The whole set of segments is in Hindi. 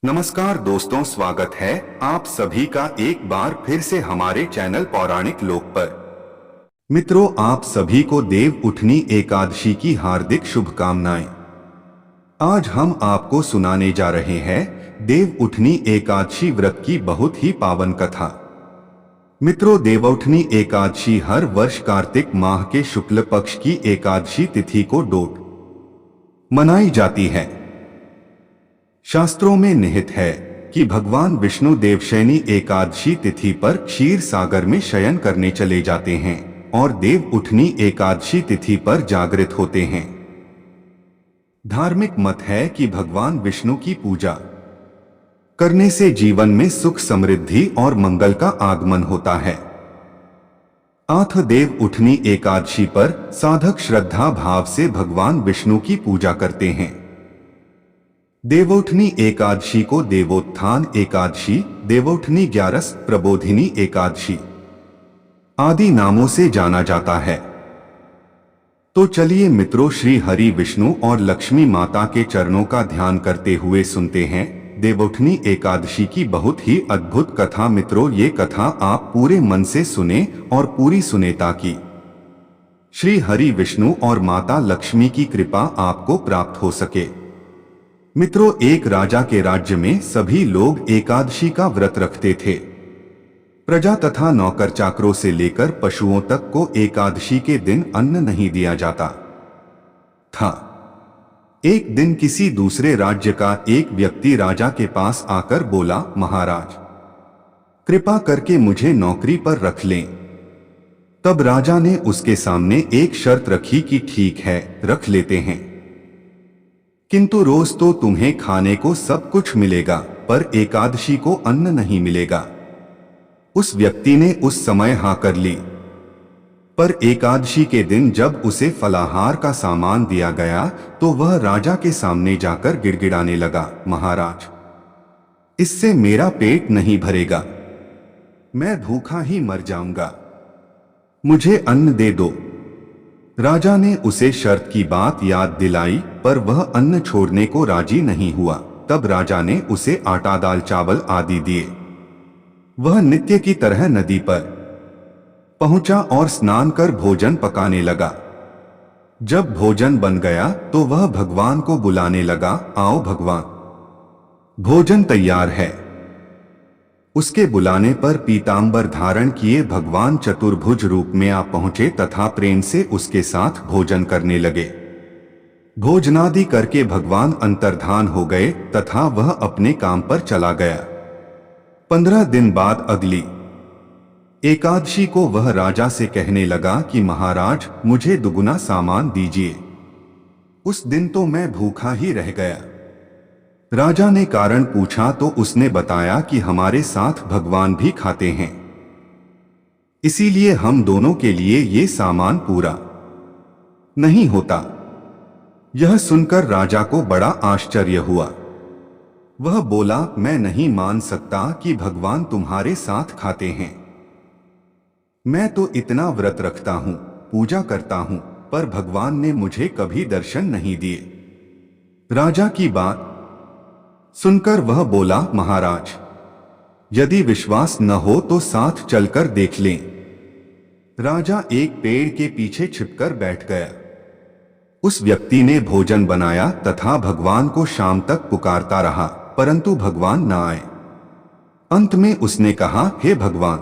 नमस्कार दोस्तों, स्वागत है आप सभी का एक बार फिर से हमारे चैनल पौराणिक लोक पर। मित्रों, आप सभी को देव उठनी एकादशी की हार्दिक शुभकामनाएं। आज हम आपको सुनाने जा रहे हैं देव उठनी एकादशी व्रत की बहुत ही पावन कथा। मित्रों, देवउठनी एकादशी हर वर्ष कार्तिक माह के शुक्ल पक्ष की एकादशी तिथि को डोट मनाई जाती है। शास्त्रों में निहित है कि भगवान विष्णु देवशयनी एकादशी तिथि पर क्षीर सागर में शयन करने चले जाते हैं और देव उठनी एकादशी तिथि पर जागृत होते हैं। धार्मिक मत है कि भगवान विष्णु की पूजा करने से जीवन में सुख समृद्धि और मंगल का आगमन होता है। आठ देव उठनी एकादशी पर साधक श्रद्धा भाव से भगवान विष्णु की पूजा करते हैं। देवोठनी एकादशी को देवोत्थान एकादशी, देवोठनी ग्यारस, प्रबोधिनी एकादशी आदि नामों से जाना जाता है। तो चलिए मित्रों, श्री हरि विष्णु और लक्ष्मी माता के चरणों का ध्यान करते हुए सुनते हैं देवोठनी एकादशी की बहुत ही अद्भुत कथा। मित्रों, ये कथा आप पूरे मन से सुने और पूरी सुने ताकि श्री हरि विष्णु और माता लक्ष्मी की कृपा आपको प्राप्त हो सके। मित्रों, एक राजा के राज्य में सभी लोग एकादशी का व्रत रखते थे। प्रजा तथा नौकर चाकरों से लेकर पशुओं तक को एकादशी के दिन अन्न नहीं दिया जाता था। एक दिन किसी दूसरे राज्य का एक व्यक्ति राजा के पास आकर बोला, महाराज, कृपा करके मुझे नौकरी पर रख लें। तब राजा ने उसके सामने एक शर्त रखी कि ठीक है, रख लेते हैं, किंतु रोज तो तुम्हें खाने को सब कुछ मिलेगा, पर एकादशी को अन्न नहीं मिलेगा। उस व्यक्ति ने उस समय हाँ कर ली, पर एकादशी के दिन जब उसे फलाहार का सामान दिया गया तो वह राजा के सामने जाकर गिड़गिड़ाने लगा, महाराज, इससे मेरा पेट नहीं भरेगा, मैं भूखा ही मर जाऊंगा, मुझे अन्न दे दो। राजा ने उसे शर्त की बात याद दिलाई, पर वह अन्न छोड़ने को राजी नहीं हुआ। तब राजा ने उसे आटा, दाल, चावल आदि दिए। वह नित्य की तरह नदी पर पहुंचा और स्नान कर भोजन पकाने लगा। जब भोजन बन गया तो वह भगवान को बुलाने लगा, आओ भगवान, भोजन तैयार है। उसके बुलाने पर पीतांबर धारण किए भगवान चतुर्भुज रूप में आ पहुंचे तथा प्रेम से उसके साथ भोजन करने लगे। भोजनादि करके भगवान अंतर्धान हो गए तथा वह अपने काम पर चला गया। 15 दिन बाद अगली एकादशी को वह राजा से कहने लगा कि महाराज, मुझे दुगुना सामान दीजिए। उस दिन तो मैं भूखा ही रह गया। राजा ने कारण पूछा तो उसने बताया कि हमारे साथ भगवान भी खाते हैं, इसीलिए हम दोनों के लिए ये सामान पूरा नहीं होता। यह सुनकर राजा को बड़ा आश्चर्य हुआ। वह बोला, मैं नहीं मान सकता कि भगवान तुम्हारे साथ खाते हैं। मैं तो इतना व्रत रखता हूं, पूजा करता हूं, पर भगवान ने मुझे कभी दर्शन नहीं दिए। राजा की बात सुनकर वह बोला, महाराज, यदि विश्वास न हो तो साथ चलकर देख लें। राजा एक पेड़ के पीछे छिपकर बैठ गया। उस व्यक्ति ने भोजन बनाया तथा भगवान को शाम तक पुकारता रहा, परंतु भगवान न आए। अंत में उसने कहा, हे भगवान,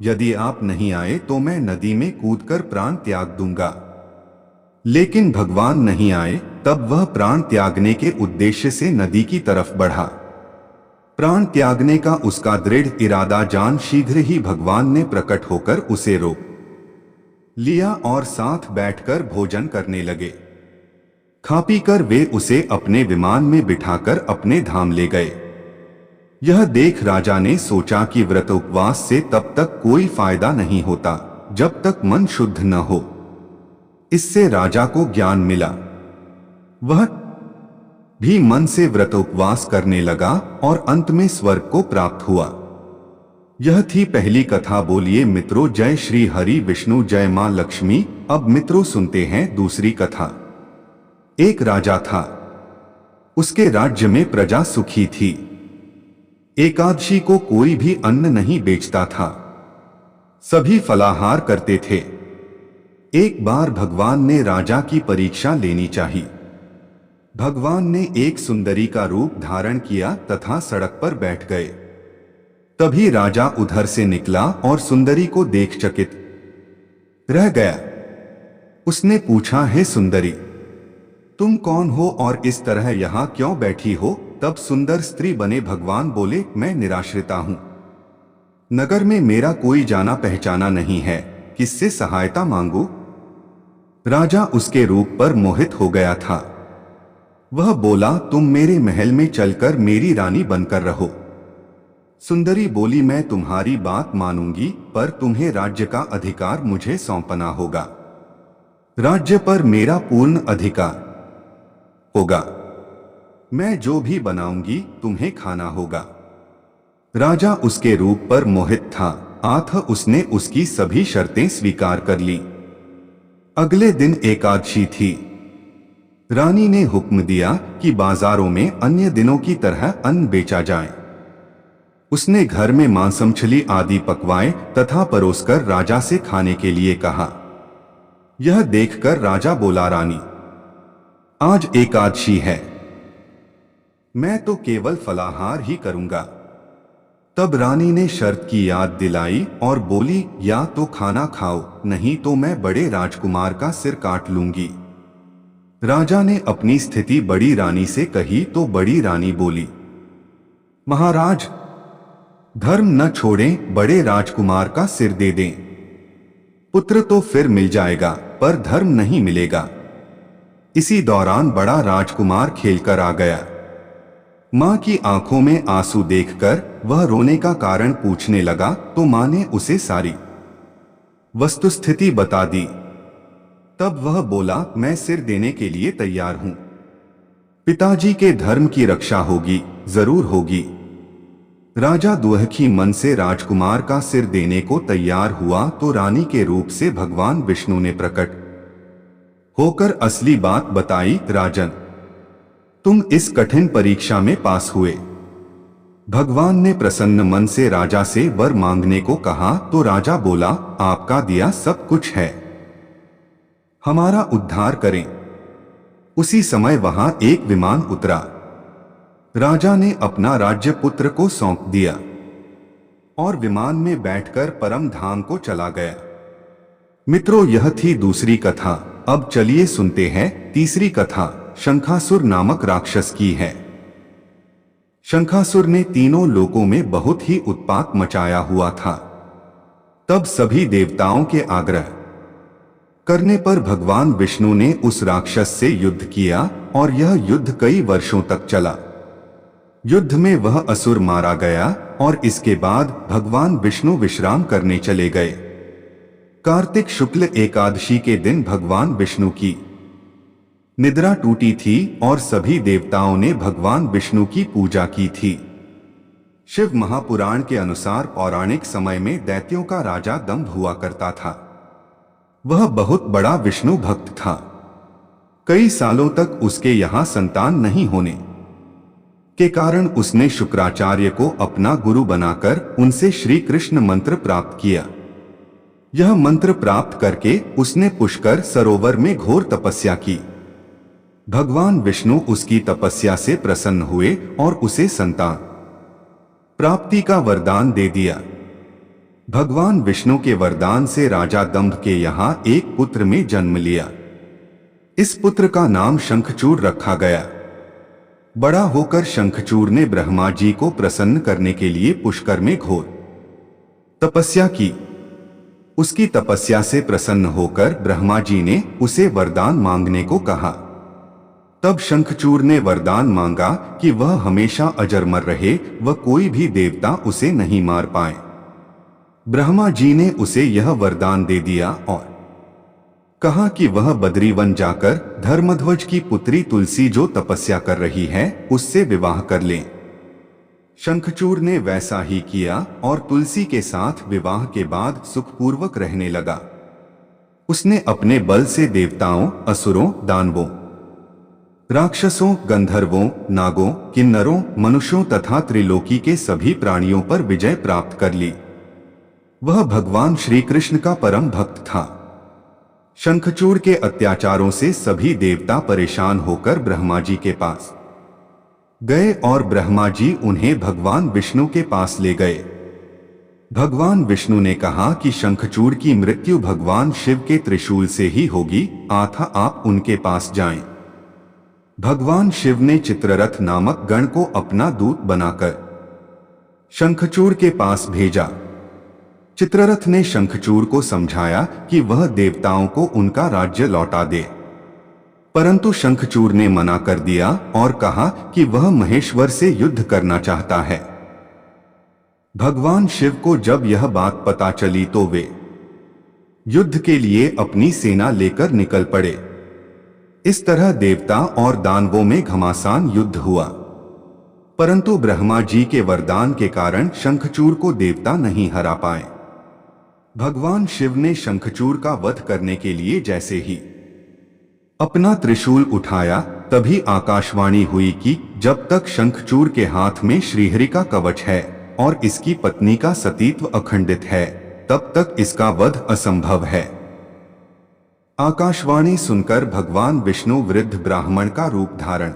यदि आप नहीं आए तो मैं नदी में कूदकर प्राण त्याग दूंगा। लेकिन भगवान नहीं आए। तब वह प्राण त्यागने के उद्देश्य से नदी की तरफ बढ़ा। प्राण त्यागने का उसका दृढ़ इरादा जान शीघ्र ही भगवान ने प्रकट होकर उसे रोक लिया और साथ बैठकर भोजन करने लगे। खा पी कर वे उसे अपने विमान में बिठाकर अपने धाम ले गए। यह देख राजा ने सोचा कि व्रत उपवास से तब तक कोई फायदा नहीं होता जब तक मन शुद्ध न हो। इससे राजा को ज्ञान मिला। वह भी मन से व्रत उपवास करने लगा और अंत में स्वर्ग को प्राप्त हुआ। यह थी पहली कथा। बोलिए मित्रों, जय श्री हरि विष्णु, जय मां लक्ष्मी। अब मित्रों सुनते हैं दूसरी कथा। एक राजा था। उसके राज्य में प्रजा सुखी थी। एकादशी को कोई भी अन्न नहीं बेचता था, सभी फलाहार करते थे। एक बार भगवान ने राजा की परीक्षा लेनी चाहिए। भगवान ने एक सुंदरी का रूप धारण किया तथा सड़क पर बैठ गए। तभी राजा उधर से निकला और सुंदरी को देख चकित रह गया। उसने पूछा, हे सुंदरी, तुम कौन हो और इस तरह यहां क्यों बैठी हो? तब सुंदर स्त्री बने भगवान बोले, मैं निराश्रिता हूं, नगर में मेरा कोई जाना पहचाना नहीं है, किससे सहायता मांगू? राजा उसके रूप पर मोहित हो गया था। वह बोला, तुम मेरे महल में चलकर मेरी रानी बनकर रहो। सुंदरी बोली, मैं तुम्हारी बात मानूंगी, पर तुम्हें राज्य का अधिकार मुझे सौंपना होगा। राज्य पर मेरा पूर्ण अधिकार होगा। मैं जो भी बनाऊंगी तुम्हें खाना होगा। राजा उसके रूप पर मोहित था, अतः उसने उसकी सभी शर्तें स्वीकार कर ली। अगले दिन एकादशी थी। रानी ने हुक्म दिया कि बाजारों में अन्य दिनों की तरह अन्न बेचा जाए। उसने घर में मांस मछली आदि पकवाए तथा परोसकर राजा से खाने के लिए कहा। यह देखकर राजा बोला, रानी, आज एकादशी है, मैं तो केवल फलाहार ही करूंगा। तब रानी ने शर्त की याद दिलाई और बोली, या तो खाना खाओ, नहीं तो मैं बड़े राजकुमार का सिर काट लूंगी। राजा ने अपनी स्थिति बड़ी रानी से कही तो बड़ी रानी बोली, महाराज, धर्म न छोड़ें, बड़े राजकुमार का सिर दे दें। पुत्र तो फिर मिल जाएगा, पर धर्म नहीं मिलेगा। इसी दौरान बड़ा राजकुमार खेलकर आ गया। मां की आंखों में आंसू देखकर वह रोने का कारण पूछने लगा तो मां ने उसे सारी वस्तुस्थिति बता दी। तब वह बोला, मैं सिर देने के लिए तैयार हूं। पिताजी के धर्म की रक्षा होगी, जरूर होगी। राजा दुखी मन से राजकुमार का सिर देने को तैयार हुआ तो रानी के रूप से भगवान विष्णु ने प्रकट होकर असली बात बताई, राजन, तुम इस कठिन परीक्षा में पास हुए। भगवान ने प्रसन्न मन से राजा से वर मांगने को कहा तो राजा बोला, आपका दिया सब कुछ है, हमारा उद्धार करें। उसी समय वहां एक विमान उतरा। राजा ने अपना राज्य पुत्र को सौंप दिया और विमान में बैठकर परम धाम को चला गया। मित्रों, यह थी दूसरी कथा। अब चलिए सुनते हैं तीसरी कथा। शंखासुर नामक राक्षस की है। शंखासुर ने तीनों लोकों में बहुत ही उत्पात मचाया हुआ था। तब सभी देवताओं के आग्रह करने पर भगवान विष्णु ने उस राक्षस से युद्ध किया और यह युद्ध कई वर्षों तक चला। युद्ध में वह असुर मारा गया और इसके बाद भगवान विष्णु विश्राम करने चले गए। कार्तिक शुक्ल एकादशी के दिन भगवान विष्णु की निद्रा टूटी थी और सभी देवताओं ने भगवान विष्णु की पूजा की थी। शिव महापुराण के अनुसार पौराणिक समय में दैत्यों का राजा दंभ हुआ करता था। वह बहुत बड़ा विष्णु भक्त था। कई सालों तक उसके यहां संतान नहीं होने के कारण उसने शुक्राचार्य को अपना गुरु बनाकर उनसे श्री कृष्ण मंत्र प्राप्त किया। यह मंत्र प्राप्त करके उसने पुष्कर सरोवर में घोर तपस्या की। भगवान विष्णु उसकी तपस्या से प्रसन्न हुए और उसे संतान प्राप्ति का वरदान दे दिया। भगवान विष्णु के वरदान से राजा दंभ के यहाँ एक पुत्र में जन्म लिया। इस पुत्र का नाम शंखचूड़ रखा गया। बड़ा होकर शंखचूड़ ने ब्रह्मा जी को प्रसन्न करने के लिए पुष्कर में घोर तपस्या की। उसकी तपस्या से प्रसन्न होकर ब्रह्मा जी ने उसे वरदान मांगने को कहा। तब शंखचूड़ ने वरदान मांगा कि वह हमेशा अजरमर रहे, वह कोई भी देवता उसे नहीं मार पाए। ब्रह्मा जी ने उसे यह वरदान दे दिया और कहा कि वह बद्रीवन जाकर धर्मध्वज की पुत्री तुलसी जो तपस्या कर रही है उससे विवाह कर ले। शंखचूड़ ने वैसा ही किया और तुलसी के साथ विवाह के बाद सुखपूर्वक रहने लगा। उसने अपने बल से देवताओं, असुरों, दानवों राक्षसों, गंधर्वों, नागों, किन्नरों, मनुष्यों तथा त्रिलोकी के सभी प्राणियों पर विजय प्राप्त कर ली। वह भगवान श्री कृष्ण का परम भक्त था। शंखचूड़ के अत्याचारों से सभी देवता परेशान होकर ब्रह्मा जी के पास गए और ब्रह्मा जी उन्हें भगवान विष्णु के पास ले गए। भगवान विष्णु ने कहा कि शंखचूड़ की मृत्यु भगवान शिव के त्रिशूल से ही होगी, अतः आप उनके पास जाएं। भगवान शिव ने चित्ररथ नामक गण को अपना दूत बनाकर शंखचूड़ के पास भेजा। चित्ररथ ने शंखचूड़ को समझाया कि वह देवताओं को उनका राज्य लौटा दे, परंतु शंखचूड़ ने मना कर दिया और कहा कि वह महेश्वर से युद्ध करना चाहता है। भगवान शिव को जब यह बात पता चली तो वे युद्ध के लिए अपनी सेना लेकर निकल पड़े। इस तरह देवता और दानवों में घमासान युद्ध हुआ, परंतु ब्रह्मा जी के वरदान के कारण शंखचूड़ को देवता नहीं हरा पाए। भगवान शिव ने शंखचूड़ का वध करने के लिए जैसे ही अपना त्रिशूल उठाया, तभी आकाशवाणी हुई कि जब तक शंखचूड़ के हाथ में श्रीहरि का कवच है और इसकी पत्नी का सतीत्व अखंडित है, तब तक इसका वध असंभव है। आकाशवाणी सुनकर भगवान विष्णु वृद्ध ब्राह्मण का रूप धारण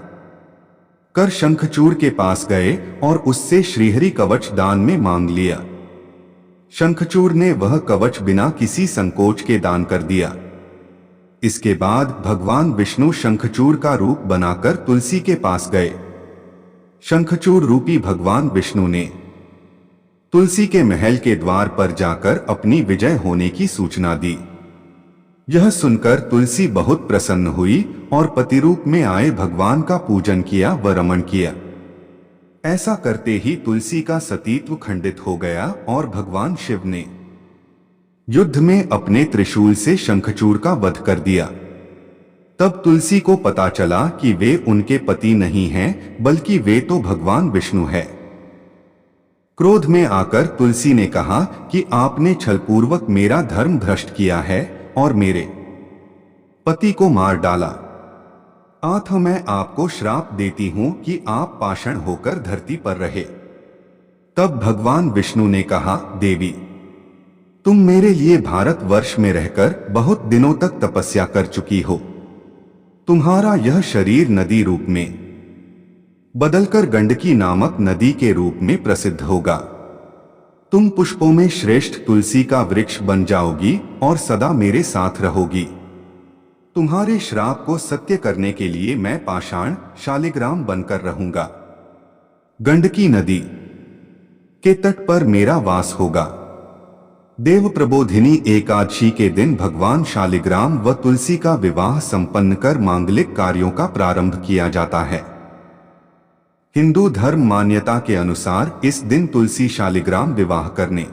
कर शंखचूड़ के पास गए और उससे श्रीहरि कवच दान में मांग लिया। शंखचूड़ ने वह कवच बिना किसी संकोच के दान कर दिया। इसके बाद भगवान विष्णु शंखचूड़ का रूप बनाकर तुलसी के पास गए। शंखचूड़ रूपी भगवान विष्णु ने तुलसी के महल के द्वार पर जाकर अपनी विजय होने की सूचना दी। यह सुनकर तुलसी बहुत प्रसन्न हुई और पति रूप में आए भगवान का पूजन किया व रमण किया। ऐसा करते ही तुलसी का सतीत्व खंडित हो गया और भगवान शिव ने युद्ध में अपने त्रिशूल से शंखचूड़ का वध कर दिया। तब तुलसी को पता चला कि वे उनके पति नहीं हैं, बल्कि वे तो भगवान विष्णु है। क्रोध में आकर तुलसी ने कहा कि आपने छलपूर्वक मेरा धर्म भ्रष्ट किया है और मेरे पति को मार डाला। अतः मैं आपको श्राप देती हूं कि आप पाषाण होकर धरती पर रहे। तब भगवान विष्णु ने कहा, देवी, तुम मेरे लिए भारतवर्ष में रहकर बहुत दिनों तक तपस्या कर चुकी हो। तुम्हारा यह शरीर नदी रूप में बदलकर गंडकी नामक नदी के रूप में प्रसिद्ध होगा। तुम पुष्पों में श्रेष्ठ तुलसी का वृक्ष बन जाओगी और सदा मेरे साथ रहोगी। तुम्हारे श्राप को सत्य करने के लिए मैं पाषाण शालिग्राम बनकर रहूंगा। गंडकी नदी के तट पर मेरा वास होगा। देव प्रबोधिनी एकादशी के दिन भगवान शालिग्राम व तुलसी का विवाह संपन्न कर मांगलिक कार्यों का प्रारंभ किया जाता है। हिंदू धर्म मान्यता के अनुसार इस दिन तुलसी शालिग्राम विवाह करने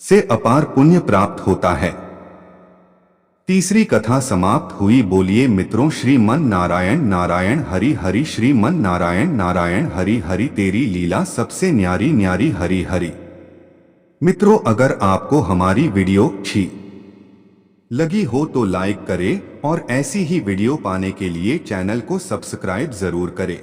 से अपार पुण्य प्राप्त होता है। तीसरी कथा समाप्त हुई। बोलिए मित्रों, श्रीमन नारायण नारायण हरि हरि, श्रीमन नारायण नारायण हरि हरि, तेरी लीला सबसे न्यारी न्यारी हरि हरि। मित्रों, अगर आपको हमारी वीडियो अच्छी लगी हो तो लाइक करें और ऐसी ही वीडियो पाने के लिए चैनल को सब्सक्राइब जरूर करें।